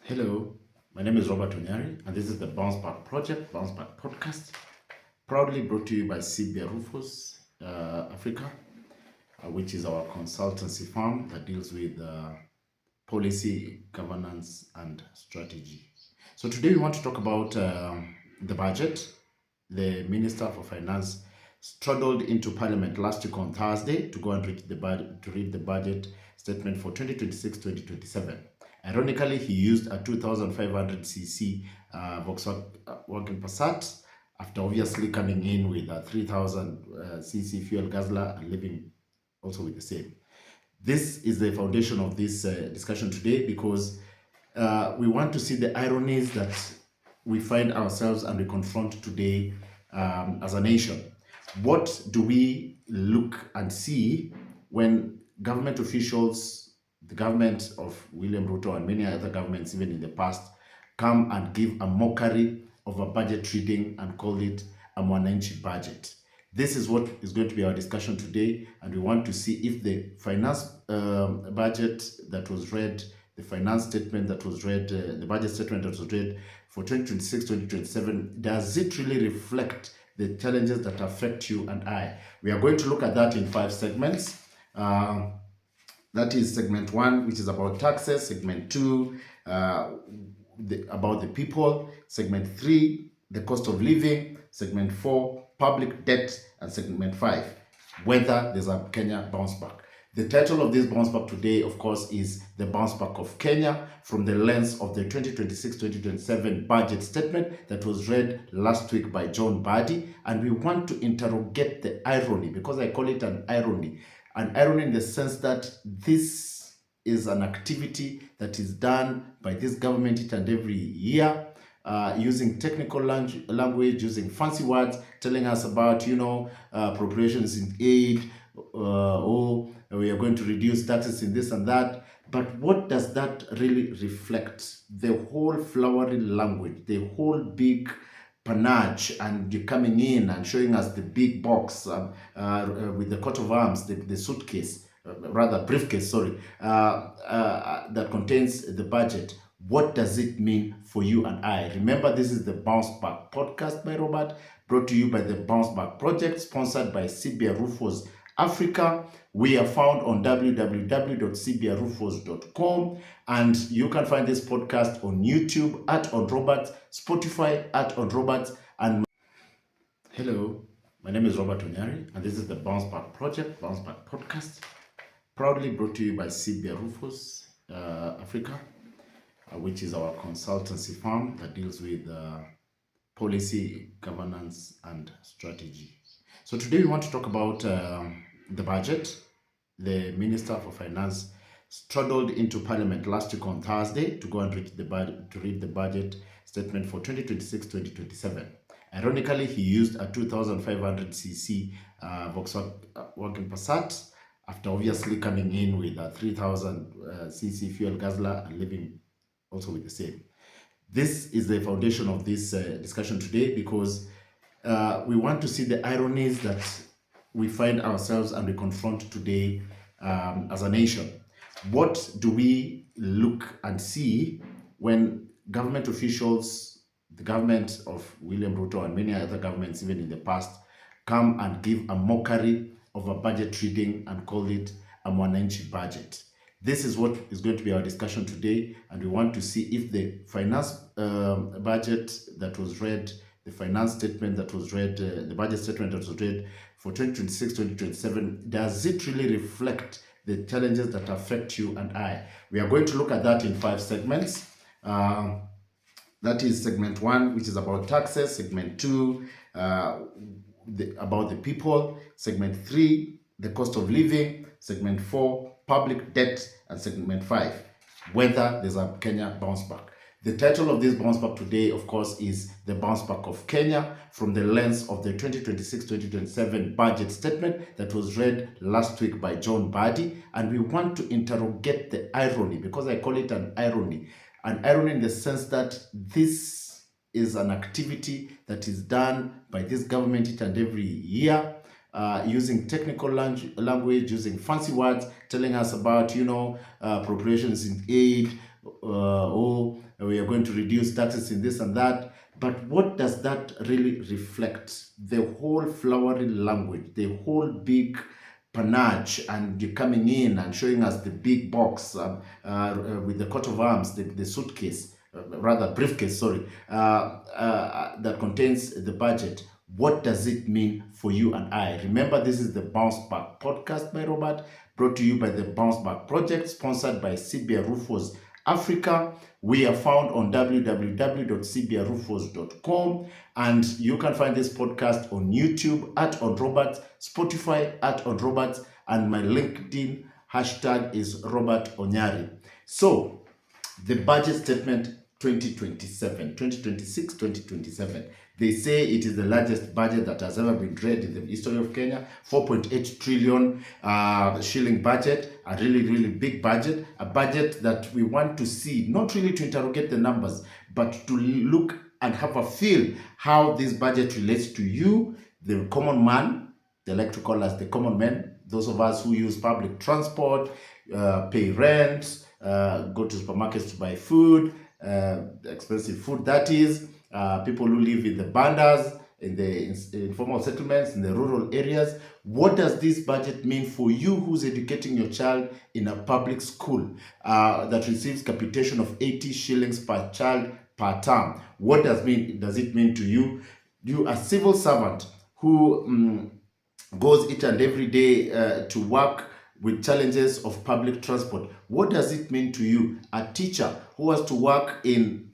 Hello, my name is Robert Onyari, and this is the Bounce Back Project, Bounce Back Podcast, proudly brought to you by CB Rufus Africa, which is our consultancy firm that deals with policy, governance, and strategy. So today we want to talk about the budget. The Minister for Finance struggled into Parliament last week on Thursday to go and read the budget statement for 2026-2027. Ironically, he used a 2,500cc Volkswagen Passat after obviously coming in with a 3,000cc fuel guzzler and leaving also with the same. This is the foundation of this discussion today because we want to see the ironies that we find ourselves and we confront today as a nation. What do we look and see when government officials, the government of William Ruto and many other governments even in the past, come and give a mockery of a budget reading and call it a mwananchi budget? This is what is going to be our discussion today, and we want to see if the finance budget that was read, the finance statement that was read, the budget statement that was read for 2026-2027, does it really reflect the challenges that affect you and I? We are going to look at that in 5 segments. That is segment 1, which is about taxes, segment 2, about the people, segment 3, the cost of living, segment 4, public debt, and segment 5, whether there's a Kenya bounce back. The title of this bounce back today, of course, is the bounce back of Kenya from the lens of the 2026-2027 budget statement that was read last week by John Badi. And we want to interrogate the irony, because I call it an irony in the sense that this is an activity that is done by this government each and every year, using technical language, using fancy words, telling us about, appropriations in aid, we are going to reduce taxes in this and that. But what does that really reflect? The whole flowery language, the whole big panache, and you're coming in and showing us the big box with the coat of arms, the suitcase, rather briefcase, sorry, that contains the budget. What does it mean for you and I? Remember, this is the Bounce Back Podcast by Robert, brought to you by the Bounce Back Project, sponsored by CB Rufus Africa. We are found on www.cbrufus.com, and you can find this podcast on YouTube at On Robert, Spotify at On Robert, and hello, my name is Robert Onyari, and this is the Bounce Back Project, Bounce Back Podcast, proudly brought to you by CB Rufus Africa, which is our consultancy firm that deals with policy, governance, and strategy. So today we want to talk about the budget. The Minister for Finance struggled into Parliament last week on Thursday to go and read the budget statement for 2026-2027. Ironically, he used a 2,500cc Volkswagen Passat after obviously coming in with a 3,000cc fuel guzzler and leaving also with the same. This is the foundation of this discussion today because we want to see the ironies that we find ourselves and we confront today as a nation. What do we look and see when government officials, the government of William Ruto and many other governments even in the past, come and give a mockery of a budget reading and call it a mwananchi budget? This is what is going to be our discussion today, and we want to see if the finance budget that was read, the finance statement that was read, the budget statement that was read for 2026-2027, does it really reflect the challenges that affect you and I? We are going to look at that in 5 segments. That is segment 1, which is about taxes, segment 2, about the people, segment 3, the cost of living, segment 4, public debt, and segment 5, whether there's a Kenya bounce back. The title of this bounce back today, of course, is the bounce back of Kenya from the lens of the 2026-2027 budget statement that was read last week by John Badi. And we want to interrogate the irony, because I call it an irony in the sense that this is an activity that is done by this government each and every year, using technical language, using fancy words, telling us about, appropriations in aid, going to reduce taxes in this and that. But what does that really reflect? The whole flowery language, the whole big panache, and you're coming in and showing us the big box with the coat of arms, the suitcase, rather briefcase, sorry, that contains the budget. What does it mean for you and I? Remember, this is the Bounce Back podcast by Robert, brought to you by the Bounce Back Project, sponsored by CBA Rufus Africa. We are found on www.cbrufos.com, and you can find this podcast on YouTube at On Roberts, Spotify at On Roberts, and my LinkedIn hashtag is Robert Onyari. So, the budget statement 2026, 2027. They say it is the largest budget that has ever been read in the history of Kenya. 4.8 trillion shilling budget, a really, really big budget, a budget that we want to see, not really to interrogate the numbers, but to look and have a feel how this budget relates to you, the common man. They like to call us the common men, those of us who use public transport, pay rent, go to supermarkets to buy food, expensive food that is, people who live in the bandas, in the informal settlements, in the rural areas. What does this budget mean for you who's educating your child in a public school that receives capitation of 80 shillings per child per term? What does it mean to you? You, a civil servant who goes each and every day to work with challenges of public transport. What does it mean to you? A teacher who has to work in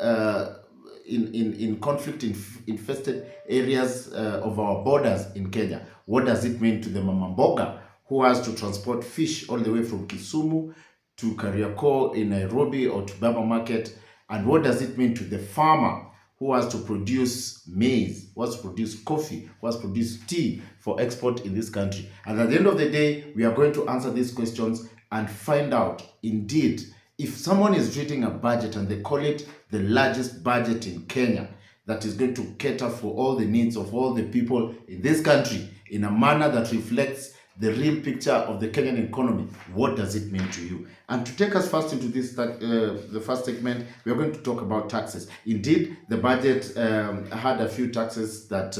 conflict infested areas of our borders in Kenya. What does it mean to the mama mboga who has to transport fish all the way from Kisumu to Kariakor in Nairobi or to Baba Market? And what does it mean to the farmer who has to produce maize, who has to produce coffee, who has to produce tea for export in this country? And at the end of the day, we are going to answer these questions and find out, indeed, if someone is reading a budget and they call it the largest budget in Kenya, that is going to cater for all the needs of all the people in this country in a manner that reflects the real picture of the Kenyan economy, what does it mean to you? And to take us first into this, the first segment, we are going to talk about taxes. Indeed, the budget had a few taxes that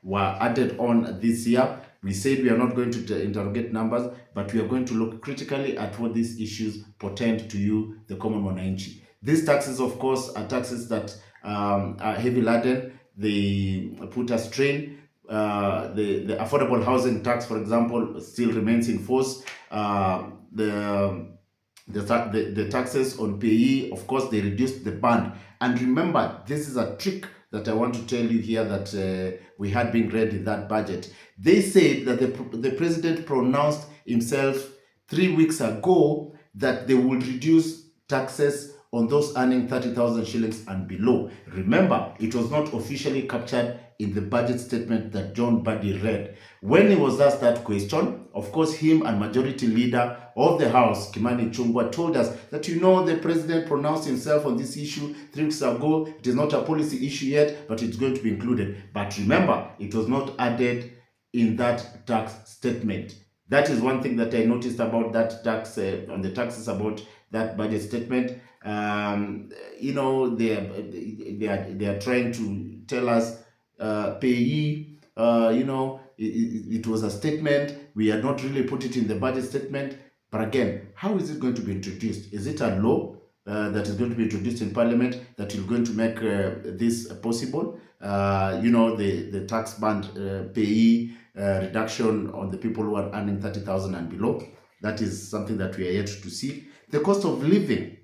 were added on this year. We said we are not going to interrogate numbers, but we are going to look critically at what these issues portend to you, the common mwananchi. These taxes, of course, are taxes that are heavy laden. They put a strain. The affordable housing tax, for example, still remains in force. The taxes on payee, of course, they reduced the band. And remember, this is a trick that I want to tell you here that we had been read in that budget. They said that the president pronounced himself 3 weeks ago that they would reduce taxes on those earning 30,000 shillings and below. Remember, it was not officially captured in the budget statement that John Buddy read. When he was asked that question, of course, him and majority leader of the House, Kimani Ichung'wah, told us that, the president pronounced himself on this issue 3 weeks ago. It is not a policy issue yet, but it's going to be included. But remember, it was not added in that tax statement. That is one thing that I noticed about that tax, on the taxes about that budget statement. They are trying to tell us, payee, it was a statement. We had not really put it in the budget statement. But again, how is it going to be introduced? Is it a law that is going to be introduced in Parliament that is going to make this possible? The tax band payee reduction on the people who are earning 30,000 and below. That is something that we are yet to see. The cost of living.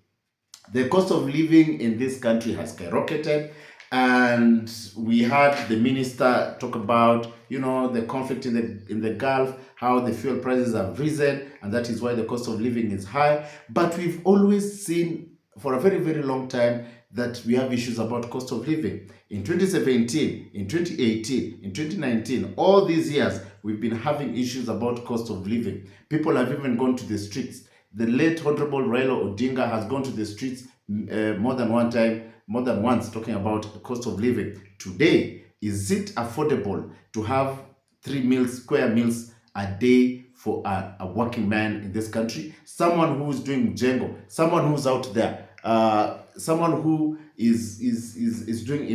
The cost of living in this country has skyrocketed, and we had the minister talk about, the conflict in the Gulf, how the fuel prices have risen, and that is why the cost of living is high. But we've always seen for a very, very long time that we have issues about cost of living. In 2017, in 2018, in 2019, all these years, we've been having issues about cost of living. People have even gone to the streets. The late Honorable Raila Odinga has gone to the streets more than once, talking about the cost of living. Today, is it affordable to have 3 square meals a day for a working man in this country? Someone who's doing Django, someone who's out there someone who is doing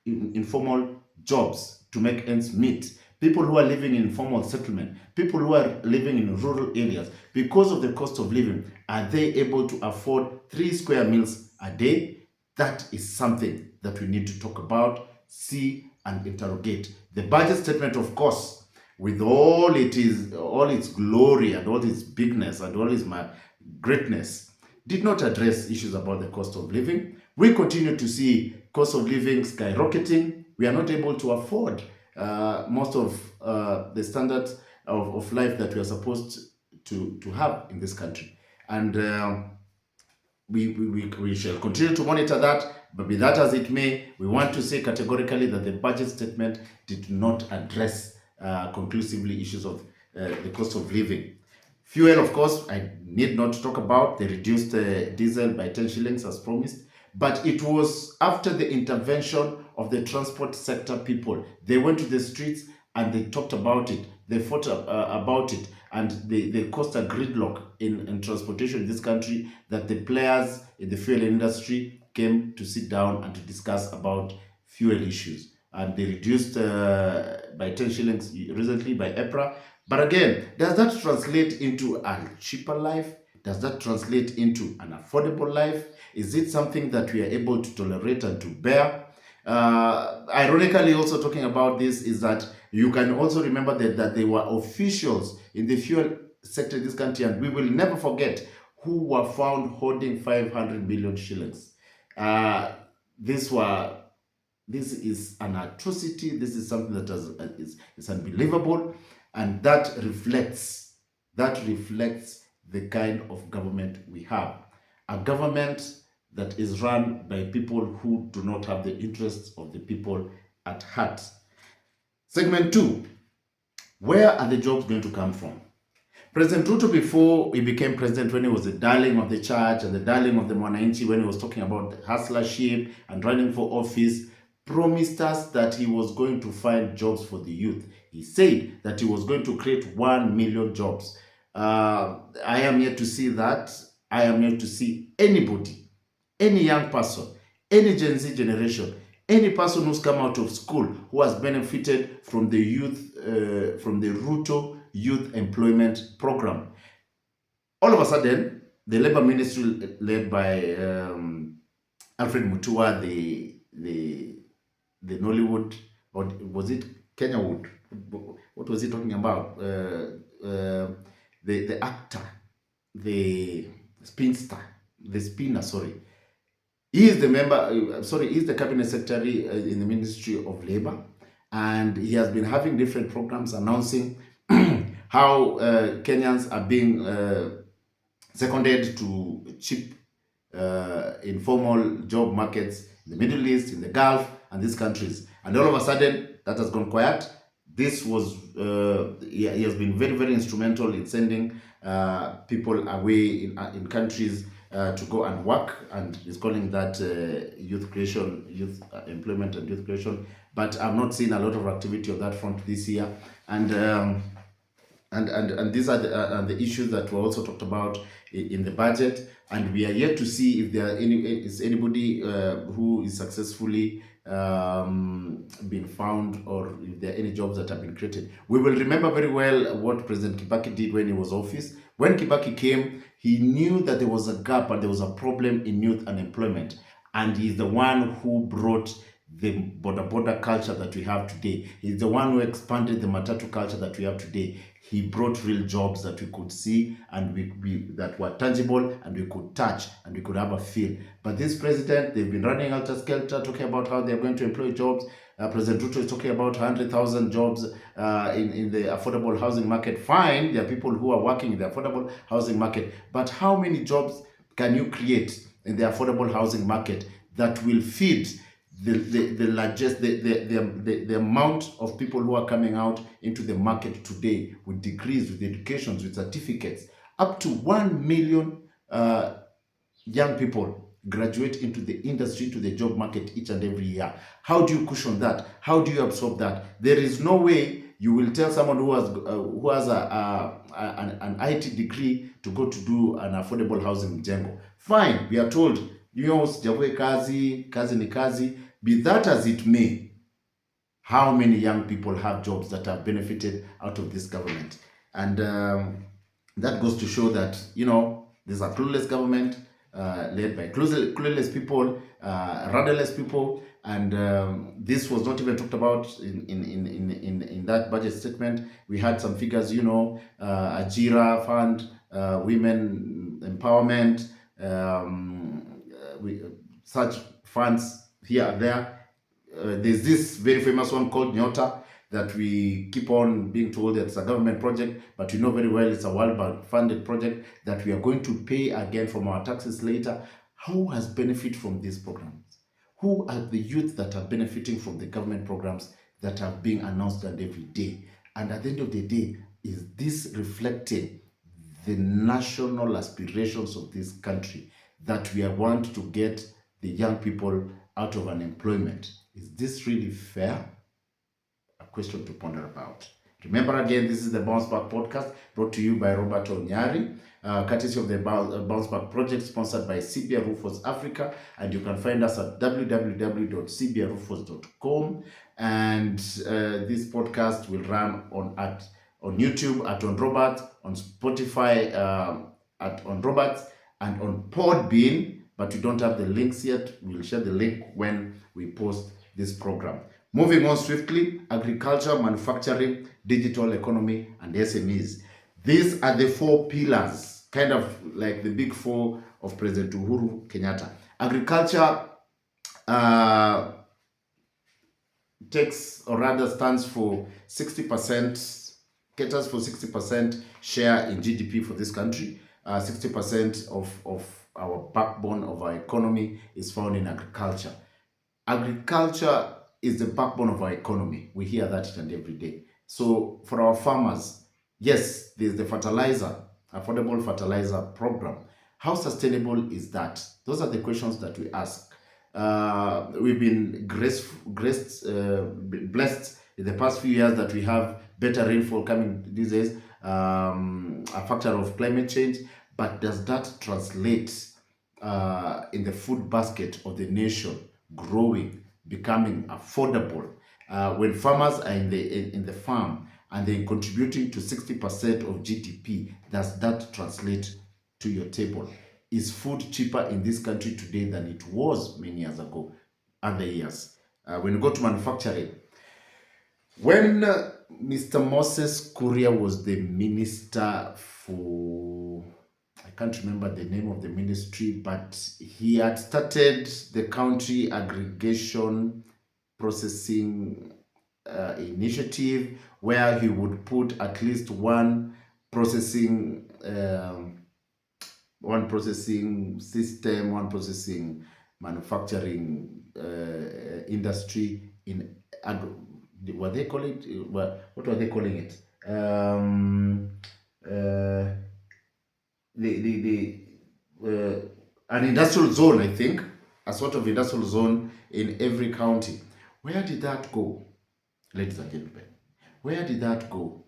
informal jobs to make ends meet, people who are living in informal settlement, people who are living in rural areas, because of the cost of living, are they able to afford 3 square meals a day? That is something that we need to talk about, see, and interrogate. The budget statement, of course, with all its glory and all its bigness and all its greatness, did not address issues about the cost of living. We continue to see cost of living skyrocketing. We are not able to afford most of the standards of life that we are supposed to have in this country. And we shall continue to monitor that. But be that as it may, we want to say categorically that the budget statement did not address conclusively issues of the cost of living. Fuel, of course, I need not talk about. They reduced diesel by 10 shillings as promised. But it was after the intervention of the transport sector people. They went to the streets and they talked about it. They fought about it. And they caused a gridlock in transportation in this country, that the players in the fuel industry came to sit down and to discuss about fuel issues. And they reduced by 10 shillings recently by April. But again, does that translate into a cheaper life? Does that translate into an affordable life? Is it something that we are able to tolerate and to bear? Ironically, also talking about this is that you can also remember that there were officials in the fuel sector in this country, and we will never forget, who were found holding 500 million shillings. This is an atrocity. This is something that is unbelievable, and that reflects the kind of government we have. A government that is run by people who do not have the interests of the people at heart. Segment 2. Where are the jobs going to come from? President Ruto, before he became president, when he was the darling of the church and the darling of the Mwananchi, when he was talking about the hustlership and running for office, promised us that he was going to find jobs for the youth. He said that he was going to create 1 million jobs. I am yet to see that. I am yet to see anybody, any young person, any Gen Z generation, any person who's come out of school who has benefited from the youth, from the Ruto Youth Employment Program. All of a sudden, the Labor Ministry, led by Alfred Mutua, the Nollywood, or was it Kenyawood? What was he talking about? The actor, the spinster, the spinner, sorry. He is the member, he is the cabinet secretary in the Ministry of Labor, and he has been having different programs announcing how Kenyans are being seconded to cheap informal job markets in the Middle East, in the Gulf, and these countries. And all of a sudden, that has gone quiet. This was, he has been very, very instrumental in sending people away in countries to go and work, and he's calling that youth creation, youth employment and youth creation. But I've not seen a lot of activity on that front this year. And these are the issues that were also talked about in the budget, and we are yet to see if there is anybody who is successfully been found, or if there are any jobs that have been created. We will remember very well what President Kibaki did when he was office. When Kibaki came, he knew that there was a gap and there was a problem in youth unemployment, and he's the one who brought the border culture that we have today. He's the one who expanded the matatu culture that we have today. He brought real jobs that we could see and that were tangible and we could touch and we could have a feel. But this president, they've been running helter-skelter, talking about how they're going to employ jobs. President Ruto is talking about 100,000 jobs in the affordable housing market. Fine, there are people who are working in the affordable housing market. But how many jobs can you create in the affordable housing market that will feed the largest, the amount of people who are coming out into the market today with degrees, with educations, with certificates? Up to 1 million young people graduate into the industry, to the job market each and every year. How do you cushion that? How do you absorb that? There is no way you will tell someone who has an IT degree to go to do an affordable housing Jengo. Fine, we are told, sijakuwe kazi, kazi ni kazi. Be that as it may, how many young people have jobs that have benefited out of this government? And that goes to show that, there's a clueless government led by clueless people, rudderless people, and this was not even talked about in that budget statement. We had some figures, Ajira Fund, women empowerment, such funds here and there. There's this very famous one called Nyota that we keep on being told that it's a government project, but we know very well it's a World Bank funded project that we are going to pay again from our taxes later. Who has benefited from these programs? Who are the youth that are benefiting from the government programs that are being announced every day? And at the end of the day, is this reflecting the national aspirations of this country, that we want to get the young people out of unemployment? Is this really fair? A question to ponder about. Remember again, this is the Bounce Back podcast brought to you by Robert Onyari, courtesy of the Bounce Back project sponsored by CBA Rufus Africa, and you can find us at www.cbarufus.com. And this podcast will run on YouTube at On Robert, on Spotify at On Robert, and on Podbean, but we don't have the links yet. We'll share the link when we post this program. Moving on swiftly, agriculture, manufacturing, digital economy, and SMEs. These are the four pillars, kind of like the big four of President Uhuru Kenyatta. Agriculture takes, or rather stands for 60%, caters for 60% share in GDP for this country. 60% of our backbone of our economy is found in agriculture. Agriculture is the backbone of our economy. We hear that each and every day. So for our farmers, yes, there's the fertilizer, affordable fertilizer program. How sustainable is that? Those are the questions that we ask. We've been blessed in the past few years that we have better rainfall coming these days, a factor of climate change. But does that translate in the food basket of the nation growing, becoming affordable? When farmers are in the farm and they're contributing to 60% of GDP, does that translate to your table? Is food cheaper in this country today than it was many years ago, other years? When you go to manufacturing, when Mr. Moses Kuria was the minister for, I can't remember the name of the ministry, but he had started the country aggregation processing initiative, where he would put at least one processing system, one processing manufacturing industry in what they call it. What were they calling it? An industrial zone, I think, a sort of industrial zone in every county. Where did that go, ladies and gentlemen? Where did that go?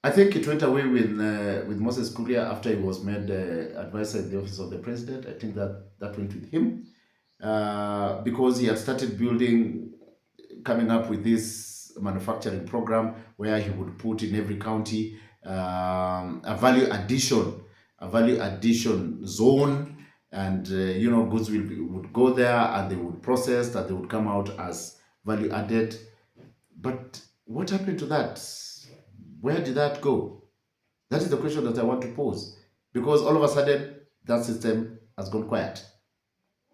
I think it went away with Moses Kuria after he was made advisor in the office of the president. I think that went with him because he had started coming up with this manufacturing program where he would put in every county a value addition zone, and goods would go there and they would process, and they would come out as value added. But what happened to that? Where did that go? That is the question that I want to pose, because all of a sudden that system has gone quiet.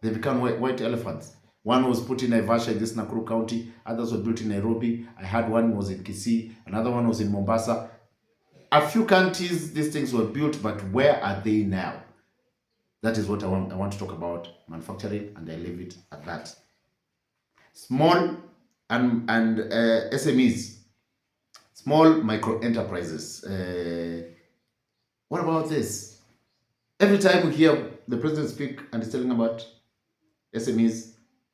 They become white elephants. One was put in Naivasha in this Nakuru County, others were built in Nairobi. I had one was in Kisii, another one was in Mombasa. A few counties these things were built, but where are they now? That is what I want to talk about, manufacturing, and I leave it at that. Small and SMEs, small micro enterprises. What about this? Every time we hear the president speak and he's telling about SMEs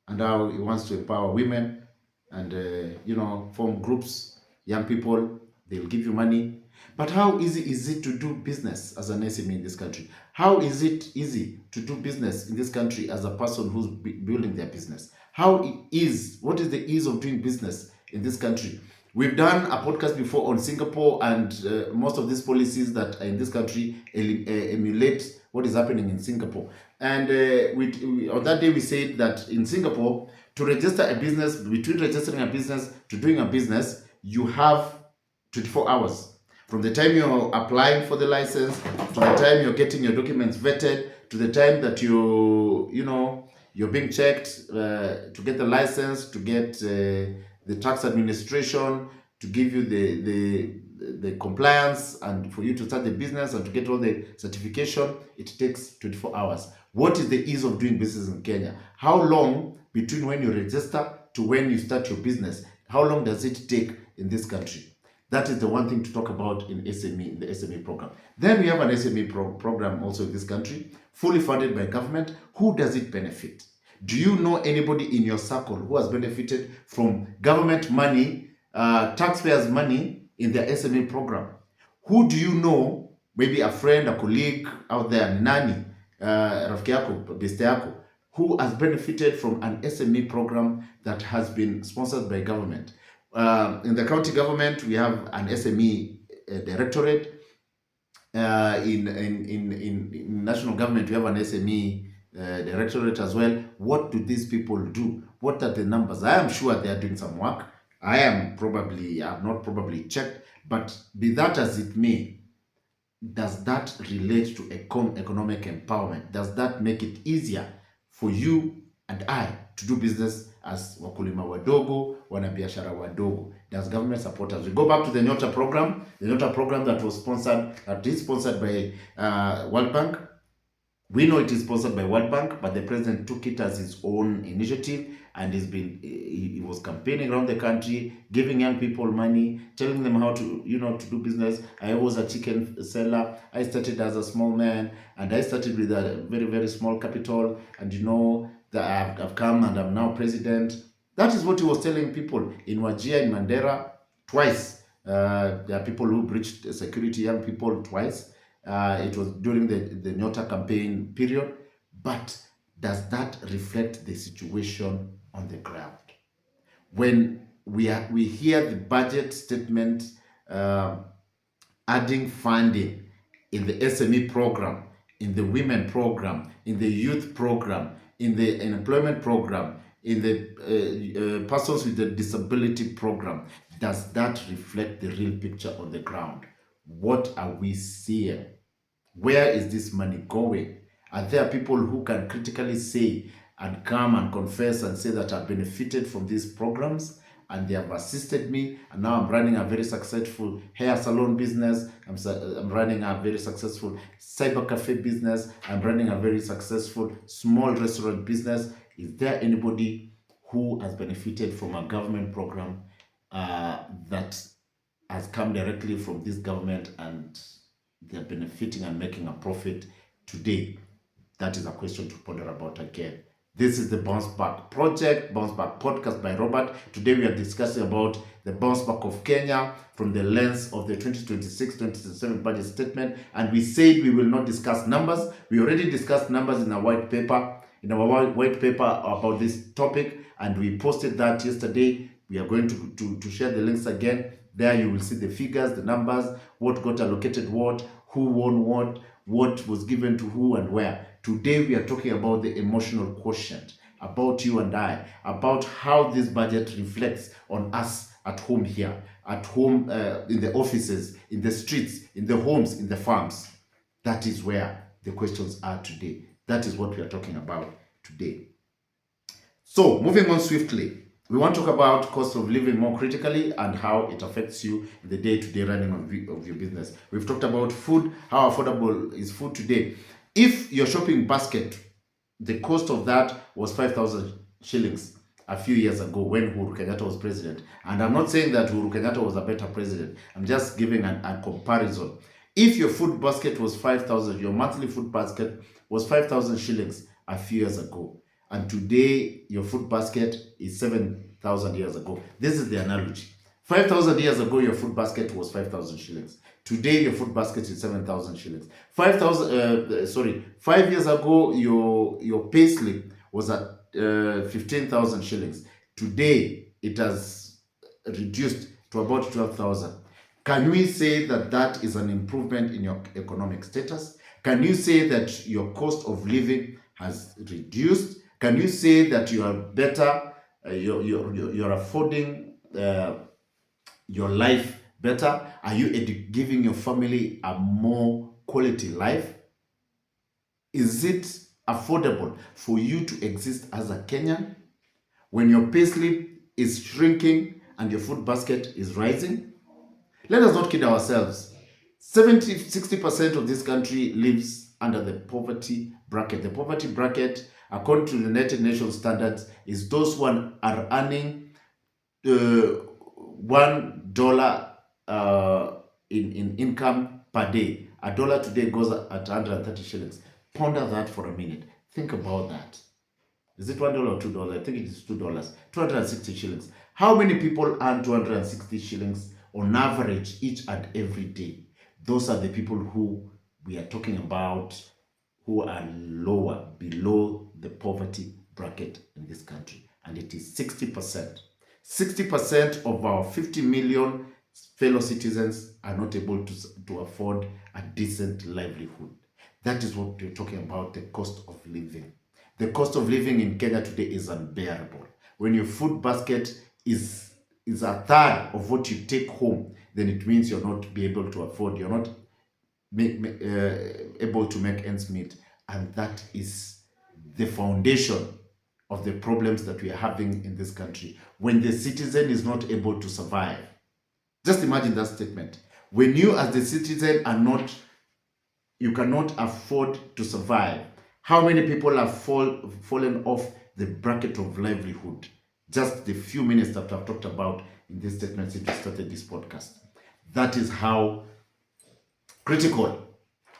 and how he wants to empower women and form groups, young people, they'll give you money. But how easy is it to do business as an SME in this country? How is it easy to do business in this country as a person who's building their business? What is the ease of doing business in this country? We've done a podcast before on Singapore, and most of these policies that are in this country emulate what is happening in Singapore. And on that day, we said that in Singapore, to register a business, between registering a business to doing a business, you have 24 hours. From the time you're applying for the license, to the time you're getting your documents vetted, to the time that you're being checked to get the license, to get the tax administration, to give you the compliance, and for you to start the business and to get all the certification, it takes 24 hours. What is the ease of doing business in Kenya? How long between when you register to when you start your business? How long does it take in this country? That is the one thing to talk about in SME, in the SME program. Then we have an SME program also in this country, fully funded by government. Who does it benefit? Do you know anybody in your circle who has benefited from government money, taxpayers' money in their SME program? Who do you know, maybe a friend, a colleague out there, nani, rafiki yako, beste yako, who has benefited from an SME program that has been sponsored by government? In the county government, we have an SME directorate. In national government, we have an SME directorate as well. What do these people do? What are the numbers? I am sure they are doing some work. I have not probably checked, but be that as it may, does that relate to economic empowerment? Does that make it easier for you and I to do business as wakulima wadogo, wanabiashara wadogo? Does government support us? We go back to the Nyota program, that is sponsored by World Bank. We know it is sponsored by World Bank, but the president took it as his own initiative, and he was campaigning around the country, giving young people money, telling them how to do business. I was a chicken seller. I started as a small man, and I started with a very, very small capital, and that I've come and I'm now president. That is what he was telling people in Wajir, in Mandera, twice. There are people who breached security, young people, twice. It was during the Nyota campaign period. But does that reflect the situation on the ground? When we hear the budget statement adding funding in the SME program, in the women program, in the youth program, in the employment program, in the persons with the disability program, does that reflect the real picture on the ground? What are we seeing? Where is this money going? Are there people who can critically say and come and confess and say that I've benefited from these programs and they have assisted me, and now I'm running a very successful hair salon business, I'm running a very successful cyber cafe business, I'm running a very successful small restaurant business? Is there anybody who has benefited from a government program that has come directly from this government and they're benefiting and making a profit today? That is a question to ponder about again. This is the Bounce Back Project, Bounce Back Podcast by Robert. Today we are discussing about the bounce back of Kenya from the lens of the 2026-2027 budget statement. And we said we will not discuss numbers. We already discussed numbers in our white paper, about this topic, and we posted that yesterday. We are going to share the links again. There you will see the figures, the numbers, what got allocated what, who won what was given to who and where. Today we are talking about the emotional quotient, about you and I, about how this budget reflects on us at home here, at home in the offices, in the streets, in the homes, in the farms. That is where the questions are today. That is what we are talking about today. So moving on swiftly, we want to talk about cost of living more critically and how it affects you in the day-to-day running of your business. We've talked about food, how affordable is food today. If your shopping basket, the cost of that was 5,000 shillings a few years ago when Uhuru Kenyatta was president, and I'm not saying that Uhuru Kenyatta was a better president, I'm just giving a comparison. If your food basket was 5,000, your monthly food basket was 5,000 shillings a few years ago, and today your food basket is 7,000 years ago. This is the analogy. 5,000 years ago, your food basket was 5,000 shillings. Today, your food basket is 7,000 shillings. 5 years ago, your pay slip was at 15,000 shillings. Today, it has reduced to about 12,000. Can we say that that is an improvement in your economic status? Can you say that your cost of living has reduced? Can you say that you are better, you're affording your life better? Are you giving your family a more quality life? Is it affordable for you to exist as a Kenyan when your payslip is shrinking and your food basket is rising? Let us not kid ourselves. 60% of this country lives under the poverty bracket. The poverty bracket, according to the United Nations standards, is those who are earning $1 in income per day. A dollar today goes at 130 shillings. Ponder that for a minute. Think about that. Is it $1 or $2? I think it is $2. 260 shillings. How many people earn 260 shillings on average each and every day? Those are the people who we are talking about, who are lower, below the poverty bracket in this country. And it is 60%. 60% of our 50 million fellow citizens are not able to afford a decent livelihood. That is what we're talking about, the cost of living. The cost of living in Kenya today is unbearable. When your food basket is a third of what you take home, then it means you're not be able to afford, you're not able to make ends meet. And that is the foundation of the problems that we are having in this country. When the citizen is not able to survive, just imagine that statement. When you as the citizen you cannot afford to survive, how many people have fallen off the bracket of livelihood? Just the few minutes that I've talked about in this statement since we started this podcast. That is how critical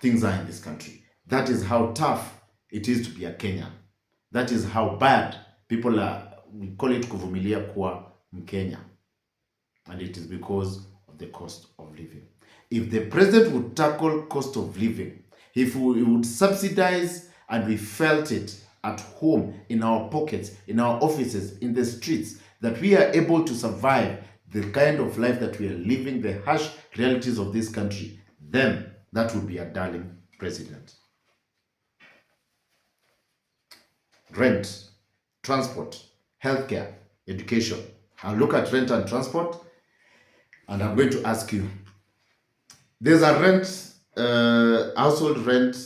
things are in this country. That is how tough it is to be a Kenyan. That is how bad people are. We call it kuvumilia kuwa Mkenya. And it is because of the cost of living. If the president would tackle cost of living, if he would subsidize and we felt it at home, in our pockets, in our offices, in the streets, that we are able to survive the kind of life that we are living, the harsh realities of this country, then that would be a darling president. Rent, transport, healthcare, education. I'll look at rent and transport, and I'm going to ask you, there's a rent, household rent,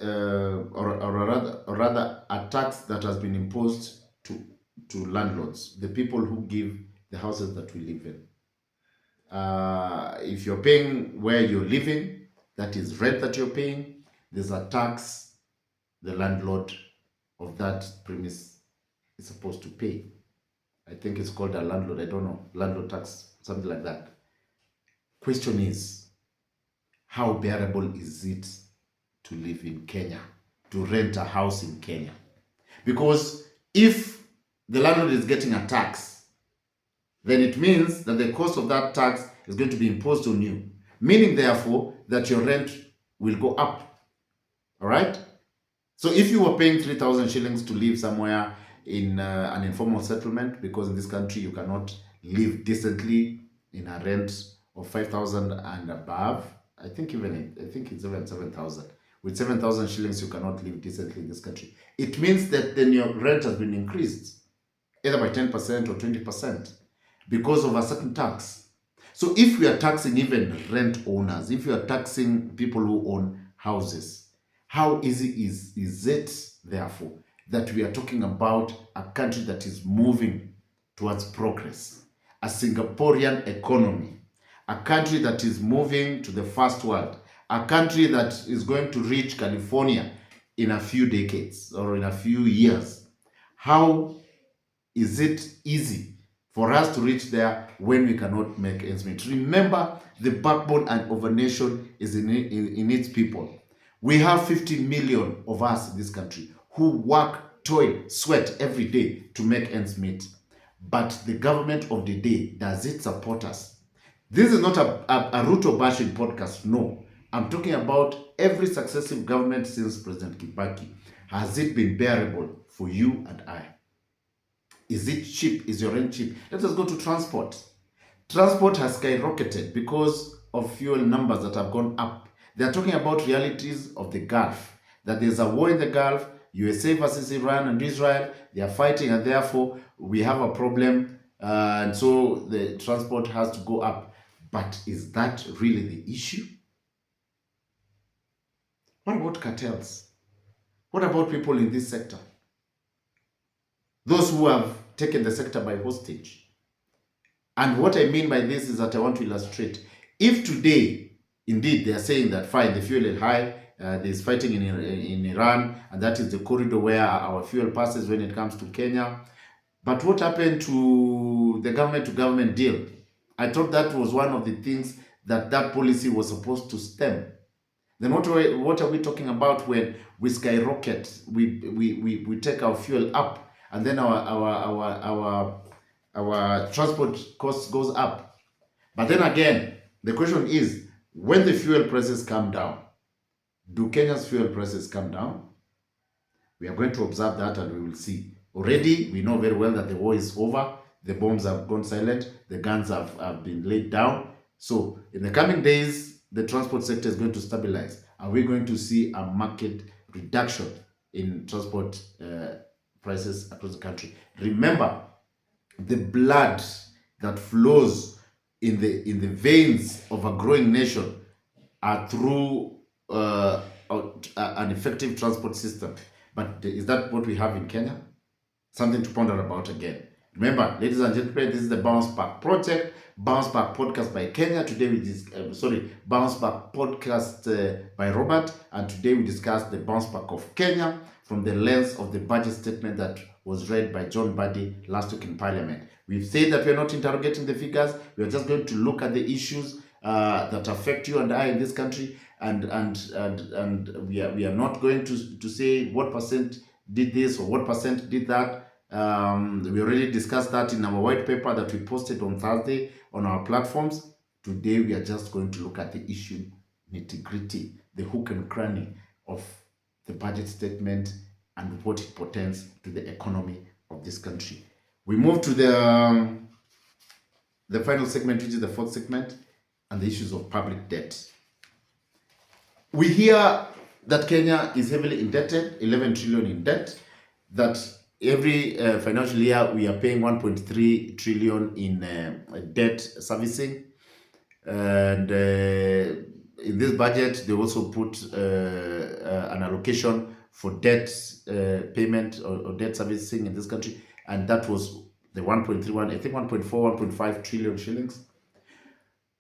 or rather a tax that has been imposed to landlords, the people who give the houses that we live in. If you're paying where you're living, that is rent that you're paying, there's a tax the landlord of that premise is supposed to pay. I think it's called a landlord, I don't know, landlord tax, something like that. Question is, how bearable is it to live in Kenya, to rent a house in Kenya? Because if the landlord is getting a tax, then it means that the cost of that tax is going to be imposed on you, meaning therefore that your rent will go up. All right? So if you were paying 3,000 shillings to live somewhere in an informal settlement, because in this country you cannot live decently in a rent of 5,000 and above, I think it's even 7,000. With 7,000 shillings, you cannot live decently in this country. It means that then your rent has been increased, either by 10% or 20%, because of a certain tax. So if we are taxing even rent owners, if we are taxing people who own houses, how easy is it, therefore, that we are talking about a country that is moving towards progress, a Singaporean economy, a country that is moving to the first world, a country that is going to reach California in a few decades or in a few years? How is it easy for us to reach there when we cannot make ends meet? Remember, the backbone of a nation is in its people. We have 50 million of us in this country who work, toil, sweat every day to make ends meet. But the government of the day, does it support us? This is not a Ruto bashing podcast. No. I'm talking about every successive government since President Kibaki. Has it been bearable for you and I? Is it cheap? Is your rent cheap? Let us go to transport. Transport has skyrocketed because of fuel numbers that have gone up. They are talking about realities of the Gulf, that there's a war in the Gulf, USA versus Iran and Israel, they are fighting, and therefore we have a problem, and so the transport has to go up. But is that really the issue? What about cartels? What about people in this sector? Those who have taken the sector by hostage. And what I mean by this is that I want to illustrate. If today, indeed, they are saying that fine, the fuel is high, there's fighting in Iran, and that is the corridor where our fuel passes when it comes to Kenya. But what happened to the government-to-government deal? I thought that was one of the things that policy was supposed to stem. Then what are we talking about when we skyrocket, we take our fuel up, and then our transport cost goes up? But then again, the question is, when the fuel prices come down, do Kenya's fuel prices come down? We are going to observe that and we will see. Already, we know very well that the war is over. The bombs have gone silent. The guns have been laid down. So, in the coming days, the transport sector is going to stabilize. Are we going to see a market reduction in transport prices across the country? Remember, the blood that flows in the veins of a growing nation are through an effective transport system. But is that what we have in Kenya? Something to ponder about again. Remember, ladies and gentlemen, this is the Bounce Back Project, Bounce Back Podcast by Kenya. Today we Bounce Back Podcast by Robert, and today we discuss the Bounce Back of Kenya from the lens of the budget statement that was read by John Buddy last week in Parliament. We've said that we're not interrogating the figures. We're just going to look at the issues that affect you and I in this country, and we are not going to say what percent did this or what percent did that. We already discussed that in our white paper that we posted on Thursday on our platforms. Today we are just going to look at the issue nitty-gritty, the hook and cranny of the budget statement and what it portends to the economy of this country. We move to the final segment, which is the fourth segment, and the issues of public debt. We hear that Kenya is heavily indebted, 11 trillion in debt, that every financial year we are paying 1.3 trillion in debt servicing. And in this budget, they also put an allocation for debt payment or debt servicing in this country. And that was the 1.31, I think 1.4, 1.5 trillion shillings.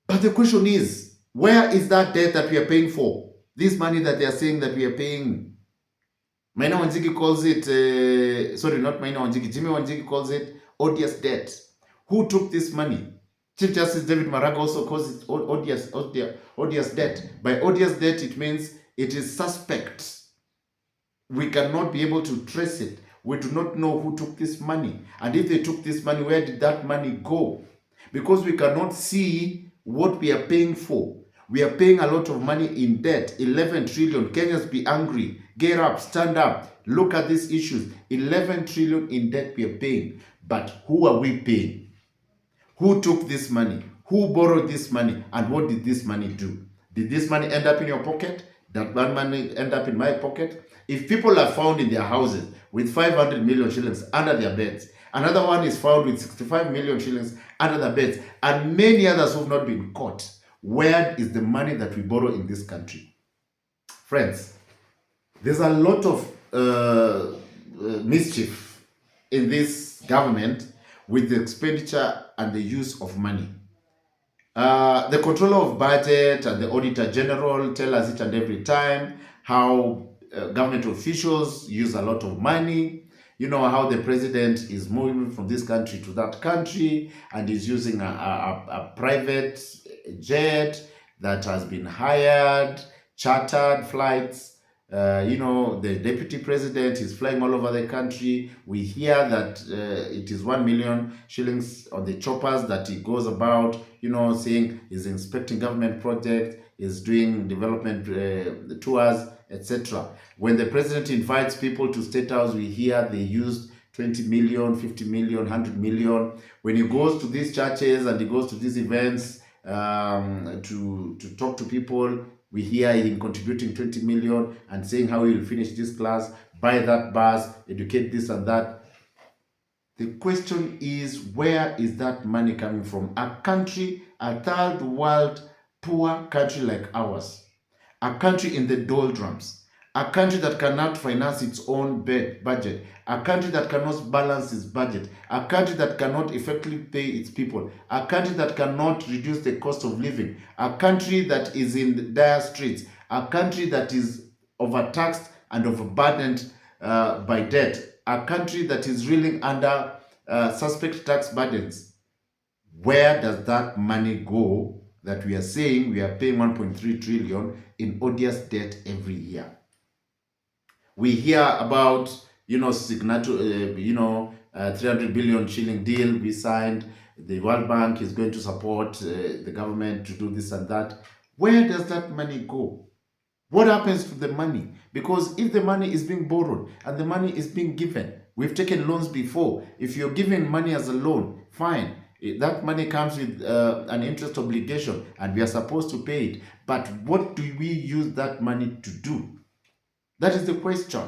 But the question is, where is that debt that we are paying for? This money that they are saying that we are paying. Maina Wanjigi calls it, sorry, not Maina Wanjigi, Jimmy Wanjigi calls it odious debt. Who took this money? Chief Justice David Maraga also calls it odious debt. By odious debt, it means it is suspect. We cannot be able to trace it. We do not know who took this money. And if they took this money, where did that money go? Because we cannot see what we are paying for. We are paying a lot of money in debt, 11 trillion. Kenyans be angry. Get up, stand up, look at these issues. 11 trillion in debt we are paying. But who are we paying? Who took this money? Who borrowed this money? And what did this money do? Did this money end up in your pocket? Did that money end up in my pocket? If people are found in their houses with 500 million shillings under their beds, another one is found with 65 million shillings under their beds, and many others who have not been caught, where is the money that we borrow in this country? Friends, there's a lot of mischief in this government with the expenditure and the use of money. The controller of budget and the auditor general tell us each and every time how government officials use a lot of money. You know how the president is moving from this country to that country and is using a private jet that has been hired, chartered flights, The deputy president is flying all over the country. We hear that it is 1 million shillings on the choppers that he goes about, saying he's inspecting government projects, is doing development tours, etc. When the president invites people to State House, we hear they used 20 million, 50 million, 100 million. When he goes to these churches and he goes to these events to talk to people, we hear him contributing 20 million and saying how he will finish this class, buy that bus, educate this and that. The question is, where is that money coming from? A country, a third world poor country like ours, a country in the doldrums, a country that cannot finance its own budget, a country that cannot balance its budget, a country that cannot effectively pay its people, a country that cannot reduce the cost of living, a country that is in dire straits, a country that is overtaxed and overburdened by debt, a country that is reeling under suspect tax burdens. Where does that money go that we are saying we are paying 1.3 trillion in odious debt every year? We hear about, signature, 300 billion shilling deal we signed. The World Bank is going to support the government to do this and that. Where does that money go? What happens to the money? Because if the money is being borrowed and the money is being given, we've taken loans before. If you're giving money as a loan, fine. That money comes with an interest obligation and we are supposed to pay it. But what do we use that money to do? That is the question.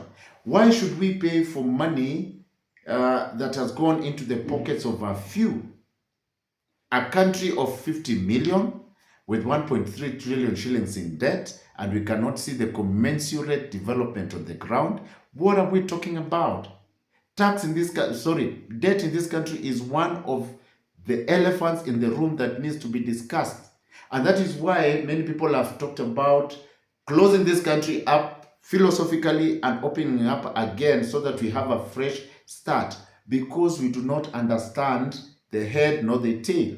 Why should we pay for money that has gone into the pockets of a few? A country of 50 million with 1.3 trillion shillings in debt, and we cannot see the commensurate development on the ground. What are we talking about? Debt in this country is one of the elephants in the room that needs to be discussed. And that is why many people have talked about closing this country up philosophically and opening up again so that we have a fresh start, because we do not understand the head nor the tail.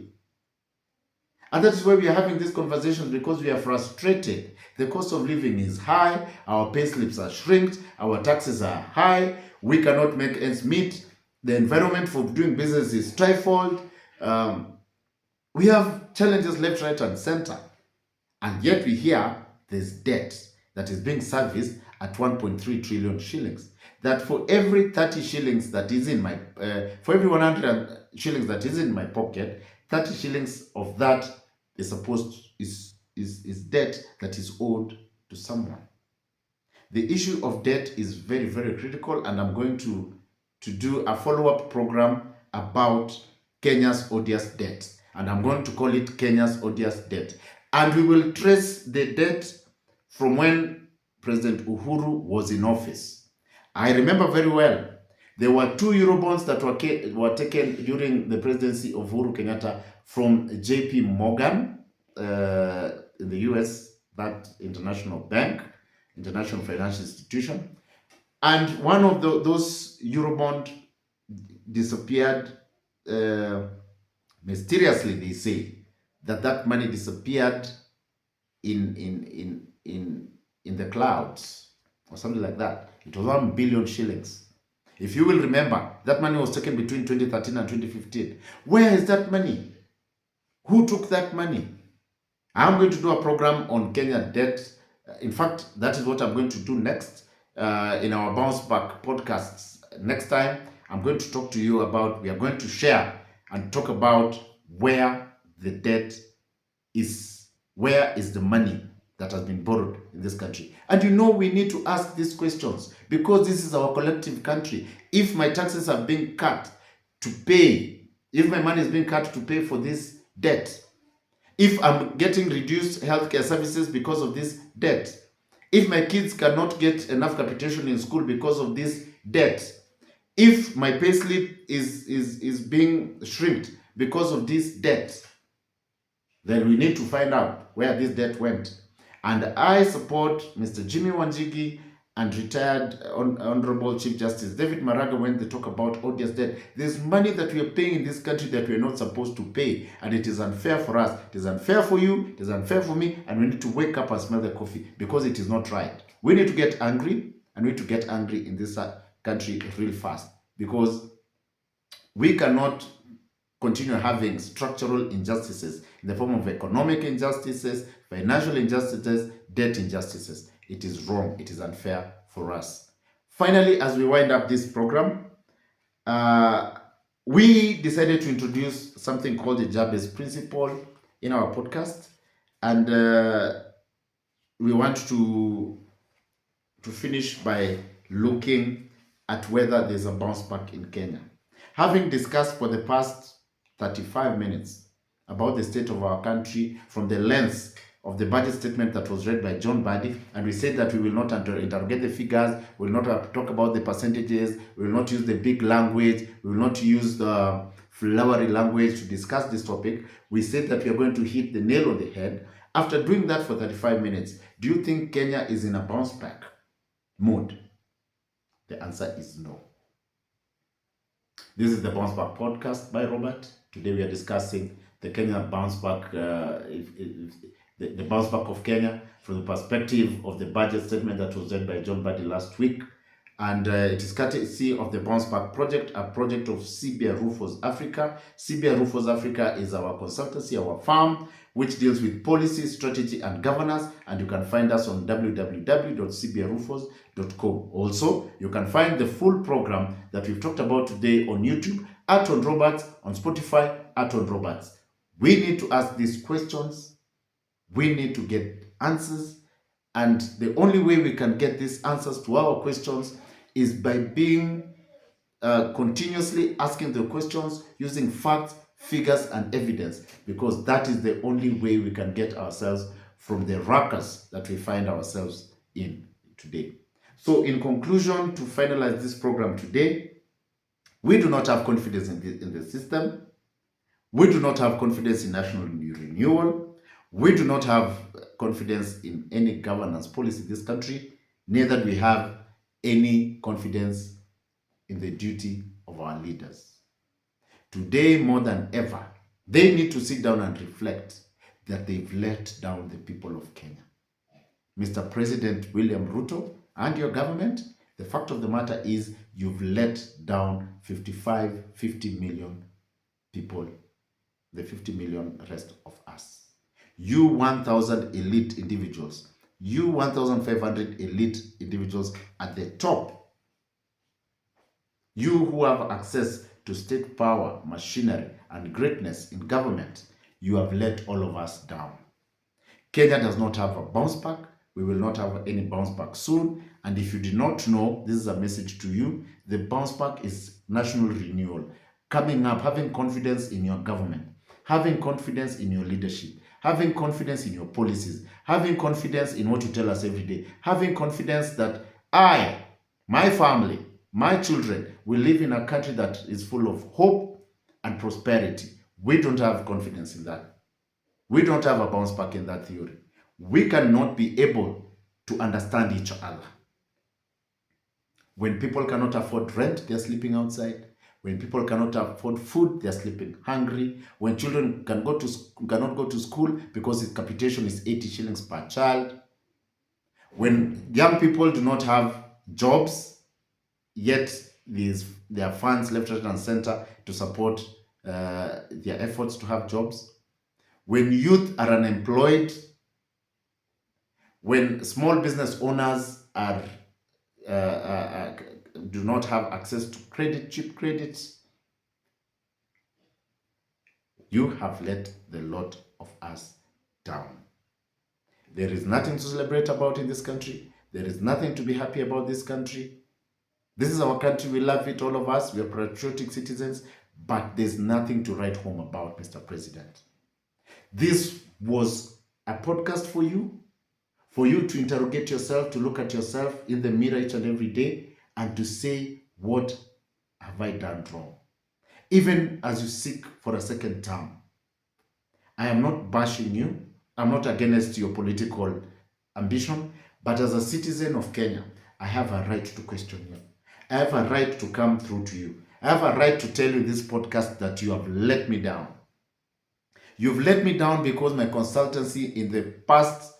And that is why we are having these conversations, because we are frustrated. The cost of living is high, our pay slips are shrinked, our taxes are high, we cannot make ends meet, the environment for doing business is stifled. We have challenges left, right, and center. And yet we hear there's debt that is being serviced at 1.3 trillion shillings. That for every 30 shillings that is in my, for every 100 shillings that is in my pocket, 30 shillings of that is debt that is owed to someone. The issue of debt is very, very critical, and I'm going to do a follow-up program about Kenya's odious debt. And I'm going to call it Kenya's odious debt. And we will trace the debt from when President Uhuru was in office. I remember very well, there were 2 Eurobonds that were taken during the presidency of Uhuru Kenyatta from JP Morgan in the US, that international bank, international financial institution. And one of those Eurobond disappeared mysteriously. They say that money disappeared in the clouds or something like that. It was 1 billion shillings. If you will remember, that money was taken between 2013 and 2015. Where is that money? Who took that money? I'm going to do a program on Kenya debt. In fact, that is what I'm going to do next in our Bounce Back podcasts. Next time, I'm going to talk to you about, we are going to share and talk about where the debt is, where is the money that has been borrowed in this country. And we need to ask these questions, because this is our collective country. If my taxes are being cut to pay, if my money is being cut to pay for this debt, if I'm getting reduced healthcare services because of this debt, if my kids cannot get enough capitation in school because of this debt, if my payslip is being shrinked because of this debt, then we need to find out where this debt went. And I support Mr. Jimmy Wanjigi and retired Honorable Chief Justice David Maraga when they talk about odious debt. There's money that we are paying in this country that we are not supposed to pay, and it is unfair for us. It is unfair for you, it is unfair for me, and we need to wake up and smell the coffee, because it is not right. We need to get angry, and we need to get angry in this country real fast, because we cannot continue having structural injustices in the form of economic injustices, financial injustices, debt injustices. It is wrong. It is unfair for us. Finally, as we wind up this program, we decided to introduce something called the Jabez Principle in our podcast, and we want to finish by looking at whether there's a bounce back in Kenya. Having discussed for the past 35 minutes about the state of our country from the lens of the budget statement that was read by John Badi, and we said that we will not interrogate the figures, we will not talk about the percentages, we will not use the big language, we will not use the flowery language to discuss this topic. We said that we are going to hit the nail on the head. After doing that for 35 minutes, do you think Kenya is in a bounce back mode? The answer is no. This is the Bounce Back Podcast by Robert. Today we are discussing the Kenya bounce back, the bounce back of Kenya from the perspective of the budget statement that was read by John Badi last week. And it is courtesy of the Bounce Back Project, a project of CBA Rufus Africa. CBA Rufus Africa is our consultancy, our firm, which deals with policy, strategy, and governance. And you can find us on www.cbarufus.com. Also, you can find the full program that we've talked about today on YouTube, at On Roberts, on Spotify, at On Roberts. We need to ask these questions. We need to get answers. And the only way we can get these answers to our questions is by being continuously asking the questions using facts, figures, and evidence, because that is the only way we can get ourselves from the ruckus that we find ourselves in today. So in conclusion, to finalize this program today, we do not have confidence in the system. We do not have confidence in national renewal. We do not have confidence in any governance policy in this country. Neither do we have any confidence in the duty of our leaders. Today, more than ever, they need to sit down and reflect that they've let down the people of Kenya. Mr. President William Ruto and your government, the fact of the matter is you've let down 50 million people, the 50 million rest of us. You 1,000 elite individuals, you 1,500 elite individuals at the top, you who have access to state power, machinery, and greatness in government, you have let all of us down. Kenya does not have a bounce back. We will not have any bounce back soon. And if you did not know, this is a message to you. The bounce back is national renewal. Coming up, having confidence in your government, having confidence in your leadership, having confidence in your policies, having confidence in what you tell us every day, having confidence that I, my family, my children will live in a country that is full of hope and prosperity. We don't have confidence in that. We don't have a bounce back in that theory. We cannot be able to understand each other. When people cannot afford rent, they're sleeping outside. When people cannot afford food, they're sleeping hungry. When children cannot go to school because its capitation is 80 shillings per child. When young people do not have jobs, yet there are funds left, right, and center to support their efforts to have jobs. When youth are unemployed, when small business owners do not have access to cheap credit, you have let the lot of us down. There is nothing to celebrate about in this country. There is nothing to be happy about this country. This is our country. We love it, all of us. We are patriotic citizens, but there's nothing to write home about, Mr. President. This was a podcast for you to interrogate yourself, to look at yourself in the mirror each and every day, and to say, what have I done wrong? Even as you seek for a second term, I am not bashing you. I'm not against your political ambition, but as a citizen of Kenya, I have a right to question you. I have a right to come through to you. I have a right to tell you this podcast that you have let me down. You've let me down because my consultancy in the past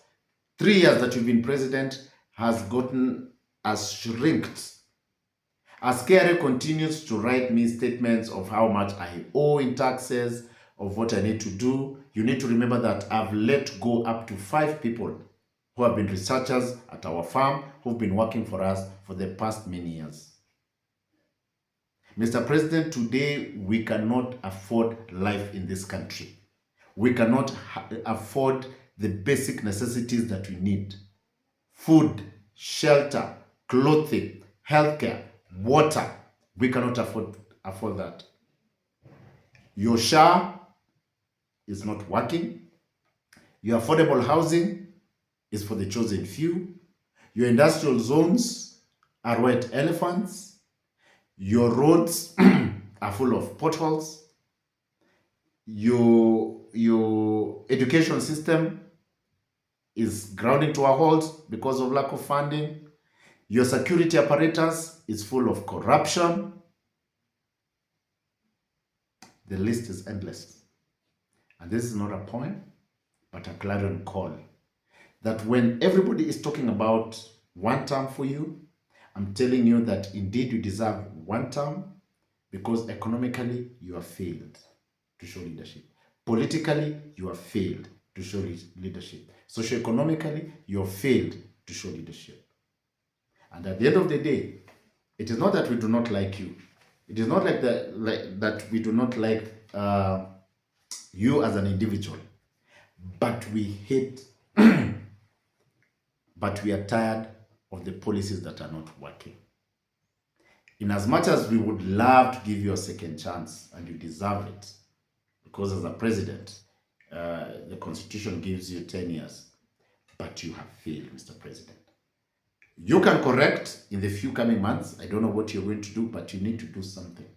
3 years that you've been president has gotten as shrinked. As KRA continues to write me statements of how much I owe in taxes, of what I need to do, you need to remember that I've let go up to 5 people who have been researchers at our farm, who've been working for us for the past many years. Mr. President, today we cannot afford life in this country. We cannot afford the basic necessities that we need. Food, shelter, clothing, healthcare, water. We cannot afford that. Your SHA is not working. Your affordable housing is for the chosen few. Your industrial zones are white elephants. Your roads are full of potholes. Your education system is grounding to a halt because of lack of funding. Your security apparatus is full of corruption. The list is endless. And this is not a poem, but a clarion call. That when everybody is talking about one term for you, I'm telling you that indeed you deserve one term, because economically you have failed to show leadership. Politically, you have failed to show leadership. Socioeconomically, you have failed to show leadership. And at the end of the day, it is not that we do not like you. It is not that we do not like you as an individual, but we hate, but we are tired of the policies that are not working. In as much as we would love to give you a second chance, and you deserve it, because as a president, the Constitution gives you 10 years, but you have failed, Mr. President. You can correct in the few coming months. I don't know what you're going to do, but you need to do something,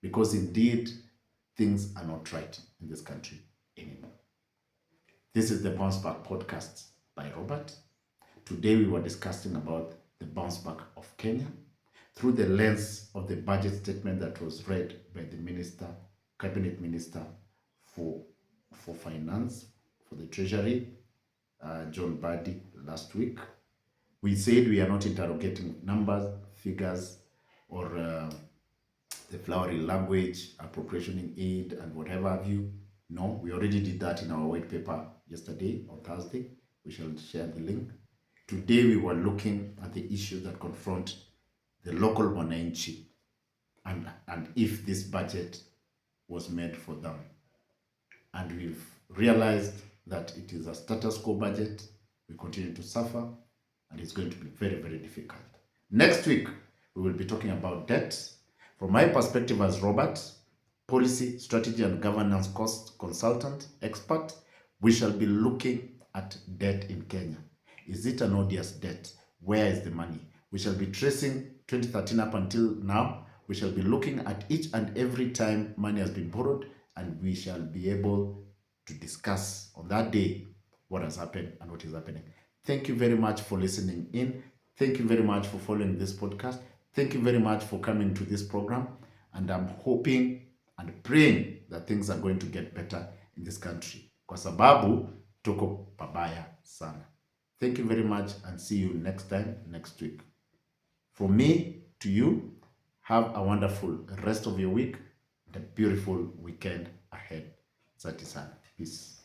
because indeed, things are not right in this country anymore. This is the Bounce Back podcast by Robert. Today we were discussing about the bounce back of Kenya through the lens of the budget statement that was read by the cabinet minister for finance, for the treasury, John Badi, last week. We said we are not interrogating numbers, figures, or the flowery language, appropriating aid, and whatever have you. No, we already did that in our white paper yesterday, on Thursday. We shall share the link. Today we were looking at the issues that confront the local wananchi, and if this budget was made for them. And we've realized that it is a status quo budget. We continue to suffer, and it's going to be very, very difficult. Next week, we will be talking about debt. From my perspective as Robert, policy, strategy, and governance cost consultant, expert, we shall be looking at debt in Kenya. Is it an odious debt? Where is the money? We shall be tracing 2013 up until now. We shall be looking at each and every time money has been borrowed, and we shall be able to discuss on that day what has happened and what is happening. Thank you very much for listening in. Thank you very much for following this podcast. Thank you very much for coming to this program. And I'm hoping and praying that things are going to get better in this country, kwa sababu tuko pabaya sana. Thank you very much, and see you next time, next week. From me to you, have a wonderful rest of your week and a beautiful weekend ahead. Asante sana. Peace.